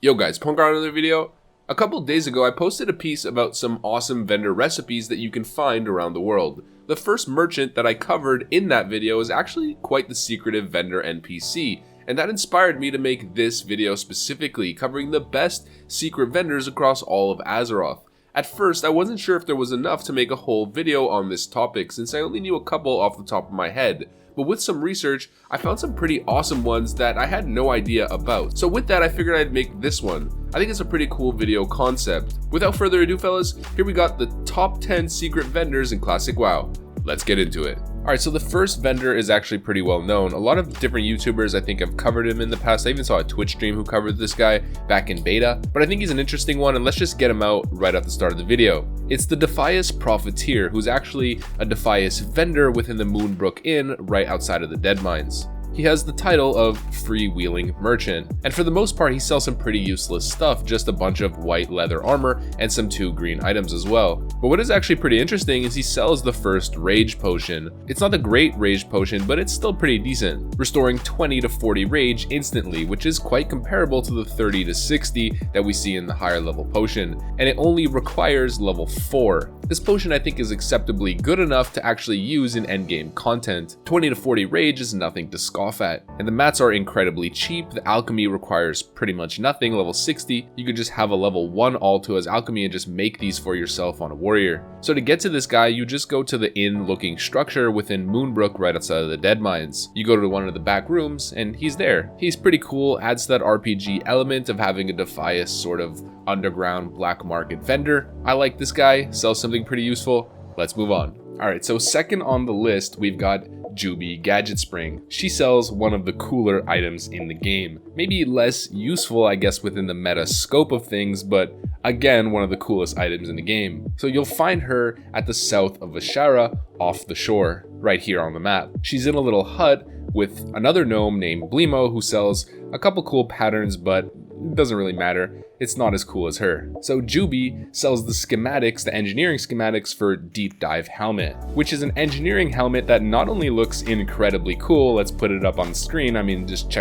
Yo guys, Punkrat on another video. A couple days ago I posted a piece about some awesome vendor recipes that you can find around the world. The first merchant that I covered in that video is actually quite the secretive vendor NPC, and that inspired me to make this video specifically, covering the best secret vendors across all of Azeroth. At first, I wasn't sure if there was enough to make a whole video on this topic since I only knew a couple off the top of my head. But with some research, I found some pretty awesome ones that I had no idea about. So with that, I figured I'd make this one. I think it's a pretty cool video concept. Without further ado, fellas, here we got the top 10 secret vendors in Classic WoW. Let's get into it. Alright, so the first vendor is actually pretty well known. A lot of different YouTubers I think have covered him in the past. I even saw a Twitch stream who covered this guy back in beta, but I think he's an interesting one, and let's just get him out right at the start of the video. It's the Defias Profiteer, who's actually a Defias vendor within the Moonbrook Inn right outside of the Deadmines. He has the title of Freewheeling Merchant, and for the most part he sells some pretty useless stuff, just a bunch of white leather armor and some 2 green items as well. But what is actually pretty interesting is he sells the first rage potion. It's not the great rage potion, but it's still pretty decent, restoring 20 to 40 rage instantly, which is quite comparable to the 30 to 60 that we see in the higher level potion, and it only requires level 4. This potion I think is acceptably good enough to actually use in endgame content. 20 to 40 rage is nothing to scoff at, and the mats are incredibly cheap. The alchemy requires pretty much nothing. Level 60, you could just have a level 1 Alto as alchemy and just make these for yourself on a warrior. So to get to this guy, you just go to the inn looking structure within Moonbrook right outside of the Deadmines. You go to one of the back rooms and he's there. He's pretty cool, adds that RPG element of having a Defias sort of underground black market vendor. I like this guy, sells something pretty useful. Let's move on. Alright, so second on the list, we've got Juby Gadget Spring. She sells one of the cooler items in the game. Maybe less useful, I guess, within the meta scope of things, but again, one of the coolest items in the game. So you'll find her at the south of Vashara, off the shore, right here on the map. She's in a little hut with another gnome named Blemo who sells a couple cool patterns, but it doesn't really matter. It's not as cool as her. So Juby sells the schematics, the engineering schematics for Deep Dive Helmet, which is an engineering helmet that not only looks incredibly cool, let's put it up on the screen. I mean, just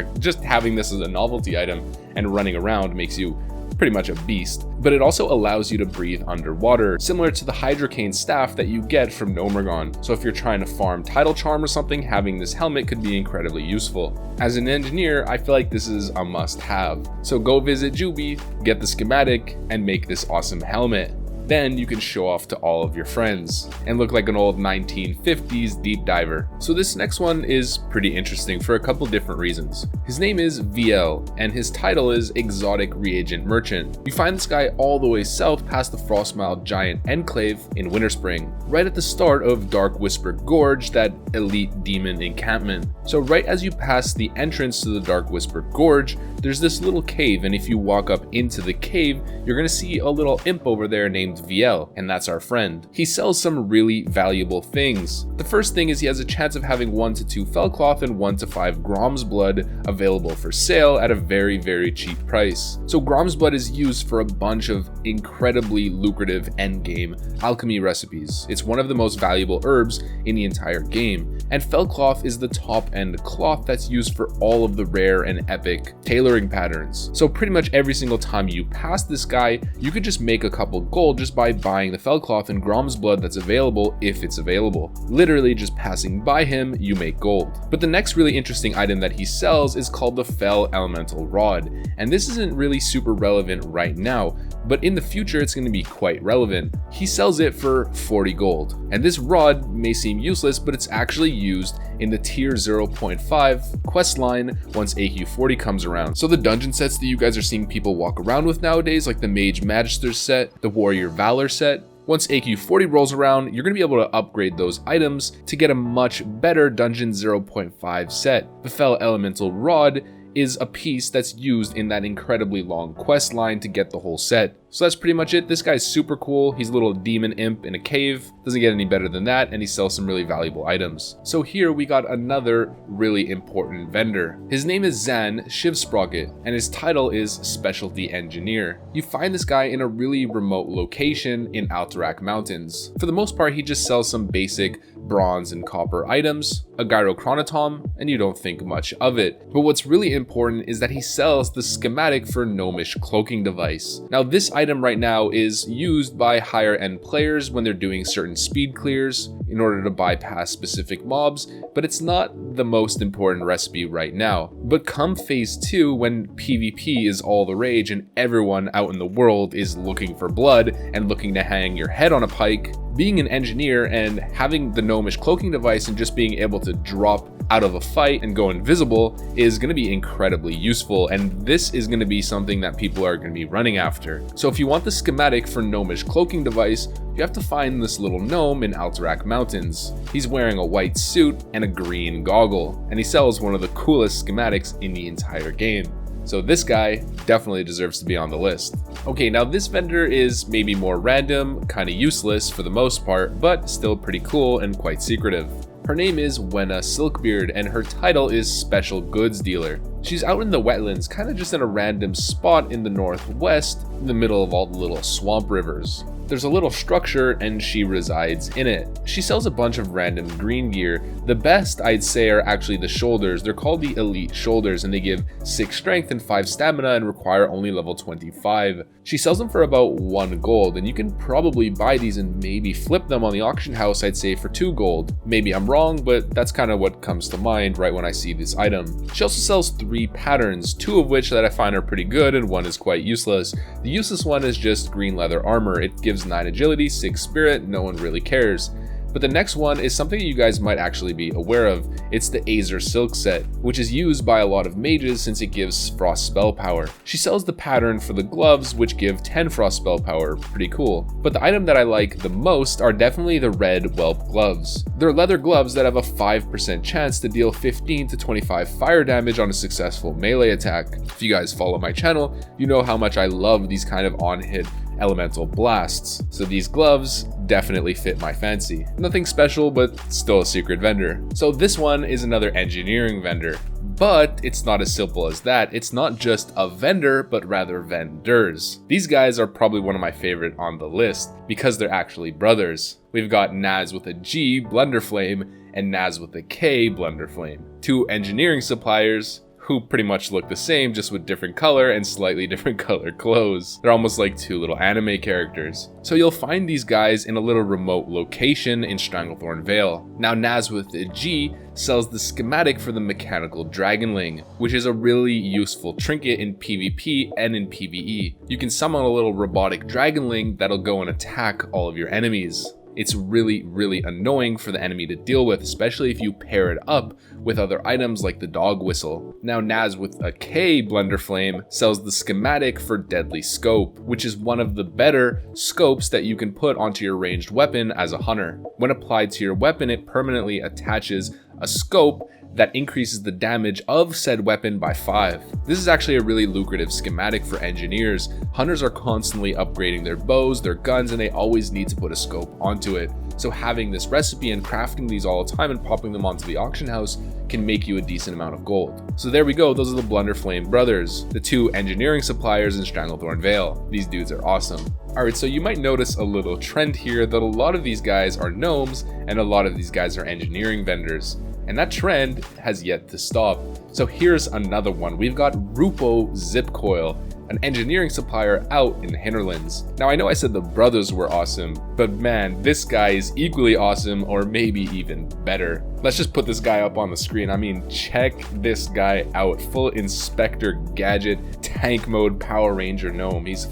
having this as a novelty item and running around makes you pretty much a beast, but it also allows you to breathe underwater, similar to the Hydrocane staff that you get from Nomergon. So if you're trying to farm Tidal Charm or something, having this helmet could be incredibly useful. As an engineer, I feel like this is a must-have. So go visit Juby, get the schematic, and make this awesome helmet. Then you can show off to all of your friends and look like an old 1950s deep diver. So this next one is pretty interesting for a couple different reasons. His name is VL and his title is Exotic Reagent Merchant. You find this guy all the way south past the Frostmile Giant Enclave in Winterspring, right at the start of Dark Whisper Gorge, that elite demon encampment. So right as you pass the entrance to the Dark Whisper Gorge, there's this little cave, and if you walk up into the cave, you're gonna see a little imp over there named VL, and that's our friend. He sells some really valuable things. The first thing is he has a chance of having 1 to 2 Fellcloth and 1 to 5 Grom's Blood available for sale at a very, very cheap price. So Grom's Blood is used for a bunch of incredibly lucrative endgame alchemy recipes. It's one of the most valuable herbs in the entire game, and Fellcloth is the top end cloth that's used for all of the rare and epic tailoring patterns. So pretty much every single time you pass this guy, you could just make a couple gold just by buying the Fellcloth and Grom's Blood that's available if it's available. Literally just passing by him, you make gold. But the next really interesting item that he sells is called the Fell Elemental Rod, and this isn't really super relevant right now, but in the future it's going to be quite relevant. He sells it for 40 gold, and this rod may seem useless, but it's actually used in the tier 0.5 quest line once AQ40 comes around. So the dungeon sets that you guys are seeing people walk around with nowadays, like the Mage Magister set, the Warrior Valor set, once AQ40 rolls around, you're going to be able to upgrade those items to get a much better Dungeon 0.5 set. The Fell Elemental Rod is a piece that's used in that incredibly long quest line to get the whole set. So that's pretty much it. This guy's super cool. He's a little demon imp in a cave. Doesn't get any better than that, and he sells some really valuable items. So here we got another really important vendor. His name is Zan Shivsprocket, and his title is Specialty Engineer. You find this guy in a really remote location in Alterac Mountains. For the most part, he just sells some basic bronze and copper items, a gyrochronotom, and you don't think much of it. But what's really important is that he sells the schematic for gnomish cloaking device. Now this item right now is used by higher end players when they're doing certain speed clears in order to bypass specific mobs, but it's not the most important recipe right now. But come phase 2, when PvP is all the rage and everyone out in the world is looking for blood and looking to hang your head on a pike, being an engineer and having the gnomish cloaking device and just being able to drop out of a fight and go invisible is going to be incredibly useful, and this is going to be something that people are going to be running after. So if you want the schematic for gnomish cloaking device, you have to find this little gnome in Alterac Mountains. He's wearing a white suit and a green goggle, and he sells one of the coolest schematics in the entire game. So this guy definitely deserves to be on the list. Okay, now this vendor is maybe more random, kind of useless for the most part, but still pretty cool and quite secretive. Her name is Wenna Silkbeard, and her title is Special Goods Dealer. She's out in the wetlands, kind of just in a random spot in the northwest, in the middle of all the little swamp rivers. There's a little structure and she resides in it. She sells a bunch of random green gear. The best I'd say are actually the shoulders. They're called the Elite Shoulders and they give 6 strength and 5 stamina and require only level 25. She sells them for about 1 gold, and you can probably buy these and maybe flip them on the auction house, I'd say for 2 gold. Maybe I'm wrong, but that's kind of what comes to mind right when I see this item. She also sells 3 patterns, 2 of which that I find are pretty good and 1 is quite useless. The useless one is just green leather armor. It gives 9 agility, 6 spirit, no one really cares. But the next one is something you guys might actually be aware of. It's the Azer Silk set, which is used by a lot of mages since it gives frost spell power. She sells the pattern for the gloves, which give 10 frost spell power, pretty cool. But the item that I like the most are definitely the red whelp gloves. They're leather gloves that have a 5% chance to deal 15 to 25 fire damage on a successful melee attack. If you guys follow my channel, you know how much I love these kind of on-hit elemental blasts, so these gloves definitely fit my fancy. Nothing special, but still a secret vendor. So this one is another engineering vendor, but it's not as simple as that. It's not just a vendor, but rather vendors. These guys are probably one of my favorite on the list because they're actually brothers. We've got Naz with a G, Blunderflame, and Naz with a K, Blunderflame. 2 engineering suppliers who pretty much look the same, just with different color and slightly different color clothes. They're almost like 2 little anime characters. So you'll find these guys in a little remote location in Stranglethorn Vale. Now Naz with a G sells the schematic for the mechanical dragonling, which is a really useful trinket in PvP and in PvE. You can summon a little robotic dragonling that'll go and attack all of your enemies. It's really, really annoying for the enemy to deal with, especially if you pair it up with other items like the dog whistle. Now Naz with a K, Blunderflame, sells the schematic for Deadly Scope, which is one of the better scopes that you can put onto your ranged weapon as a hunter. When applied to your weapon, it permanently attaches a scope that increases the damage of said weapon by 5. This is actually a really lucrative schematic for engineers. Hunters are constantly upgrading their bows, their guns, and they always need to put a scope onto it. So having this recipe and crafting these all the time and popping them onto the auction house can make you a decent amount of gold. So there we go, those are the Blunderflame brothers, the 2 engineering suppliers in Stranglethorn Vale. These dudes are awesome. Alright, so you might notice a little trend here that a lot of these guys are gnomes and a lot of these guys are engineering vendors. And that trend has yet to stop. So here's another one. We've got Ruppo Zipcoil, an engineering supplier out in the hinterlands. Now I know I said the brothers were awesome, but man, this guy is equally awesome, or maybe even better. Let's just put this guy up on the screen. I mean, check this guy out. Full Inspector Gadget, tank mode Power Ranger gnome. He's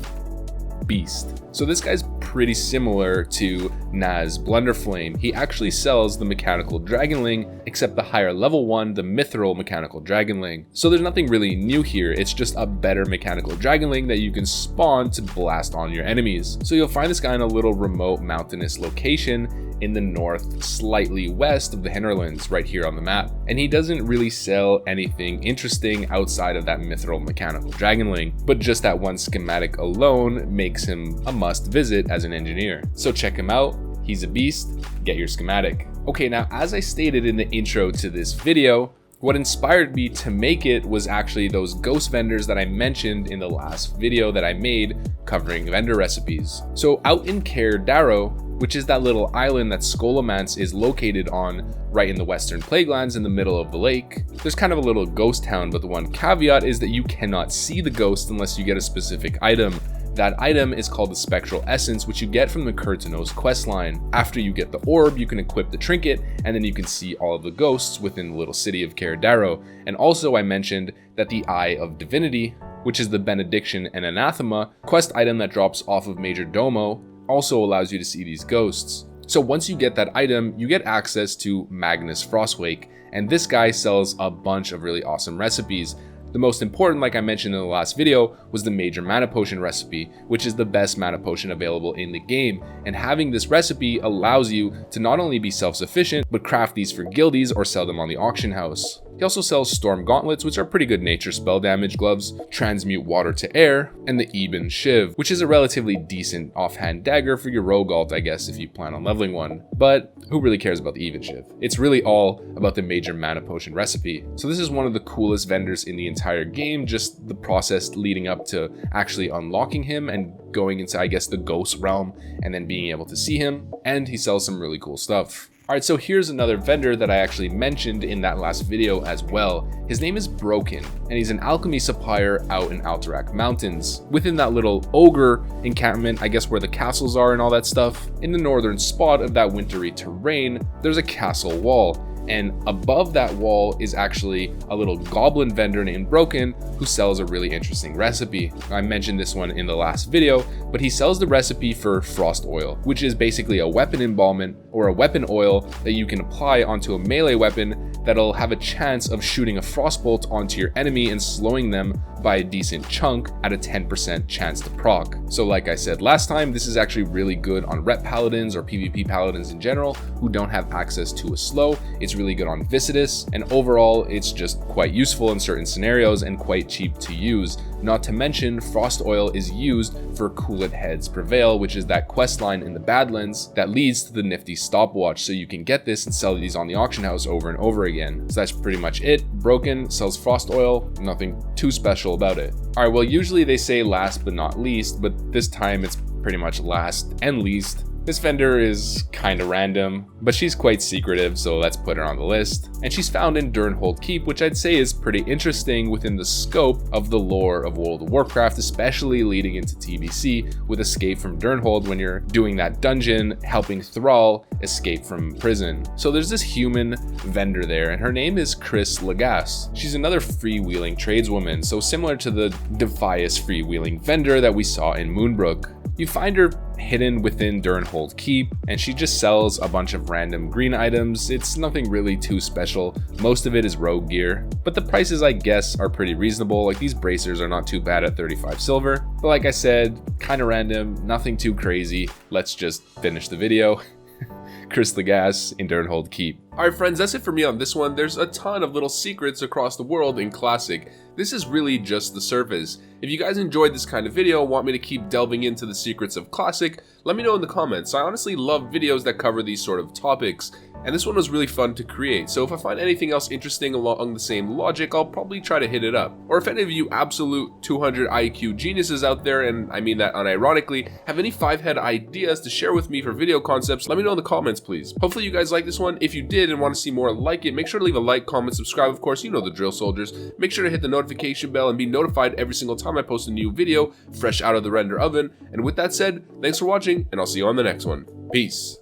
beast. So this guy's pretty similar to Naz Blunderflame. He actually sells the mechanical dragonling, except the higher level one, the mithril mechanical dragonling. So there's nothing really new here. It's just a better mechanical dragonling that you can spawn to blast on your enemies. So you'll find this guy in a little remote mountainous location in the north, slightly west of the hinterlands, right here on the map. And he doesn't really sell anything interesting outside of that mithril mechanical dragonling, but just that one schematic alone makes him a must visit as an engineer. So check him out, he's a beast, get your schematic. Okay, now as I stated in the intro to this video, what inspired me to make it was actually those ghost vendors that I mentioned in the last video that I made covering vendor recipes. So out in Cair Darrow, which is that little island that Scholomance is located on right in the Western Plaguelands in the middle of the lake. There's kind of a little ghost town, but the one caveat is that you cannot see the ghost unless you get a specific item. That item is called the Spectral Essence, which you get from the Curtanos questline. After you get the orb, you can equip the trinket, and then you can see all of the ghosts within the little city of Caradaro. And also I mentioned that the Eye of Divinity, which is the Benediction and Anathema quest item that drops off of Major Domo, also allows you to see these ghosts. So once you get that item, you get access to Magnus Frostwake, and this guy sells a bunch of really awesome recipes. The most important, like I mentioned in the last video, was the Major Mana Potion recipe, which is the best mana potion available in the game, and having this recipe allows you to not only be self-sufficient, but craft these for guildies or sell them on the auction house. He also sells Storm Gauntlets, which are pretty good nature spell damage gloves, Transmute Water to Air, and the Eben Shiv, which is a relatively decent offhand dagger for your rogue alt, I guess, if you plan on leveling one. But who really cares about the Eben Shiv? It's really all about the Major Mana Potion recipe. So this is one of the coolest vendors in the entire game, just the process leading up to actually unlocking him and going into, I guess, the ghost realm and then being able to see him. And he sells some really cool stuff. Alright, so here's another vendor that I actually mentioned in that last video as well. His name is Broken, and he's an alchemy supplier out in Alterac Mountains. Within that little ogre encampment, I guess where the castles are and all that stuff, in the northern spot of that wintry terrain, there's a castle wall. And above that wall is actually a little goblin vendor named Broken who sells a really interesting recipe. I mentioned this one in the last video, but he sells the recipe for Frost Oil, which is basically a weapon embalmment or a weapon oil that you can apply onto a melee weapon that'll have a chance of shooting a frostbolt onto your enemy and slowing them by a decent chunk at a 10% chance to proc. So like I said last time, this is actually really good on rep paladins or PvP paladins in general who don't have access to a slow. It's really good on Visitus, and overall it's just quite useful in certain scenarios and quite cheap to use. Not to mention, Frost Oil is used for Coolant Heads Prevail, which is that quest line in the Badlands that leads to the nifty stopwatch, so you can get this and sell these on the auction house over and over again. So that's pretty much it. Broken sells Frost Oil, nothing too special about it. Alright, well usually they say last but not least, but this time it's pretty much last and least. This vendor is kinda random, but she's quite secretive, so let's put her on the list. And she's found in Durnhold Keep, which I'd say is pretty interesting within the scope of the lore of World of Warcraft, especially leading into TBC with Escape from Durnhold when you're doing that dungeon, helping Thrall escape from prison. So there's this human vendor there, and her name is Kris Legace. She's another freewheeling tradeswoman, so similar to the Defias freewheeling vendor that we saw in Moonbrook. You find her hidden within Durnhold Keep, and she just sells a bunch of random green items. It's nothing really too special. Most of it is rogue gear, but the prices, I guess, are pretty reasonable. Like, these bracers are not too bad at 35 silver, but like I said, kind of random, nothing too crazy. Let's just finish the video. Kris Legace in Durnhold Keep. Alright friends, that's it for me on this one. There's a ton of little secrets across the world in Classic. This is really just the surface. If you guys enjoyed this kind of video and want me to keep delving into the secrets of Classic, let me know in the comments. I honestly love videos that cover these sort of topics, and this one was really fun to create, so if I find anything else interesting along the same logic, I'll probably try to hit it up. Or if any of you absolute 200 IQ geniuses out there, and I mean that unironically, have any 5-head ideas to share with me for video concepts, let me know in the comments please. Hopefully you guys like this one. If you did and want to see more like it, make sure to leave a like, comment, subscribe, of course, you know the drill, soldiers. Make sure to hit the notification bell and be notified every single time I post a new video fresh out of the render oven. And with that said, thanks for watching, and I'll see you on the next one. Peace.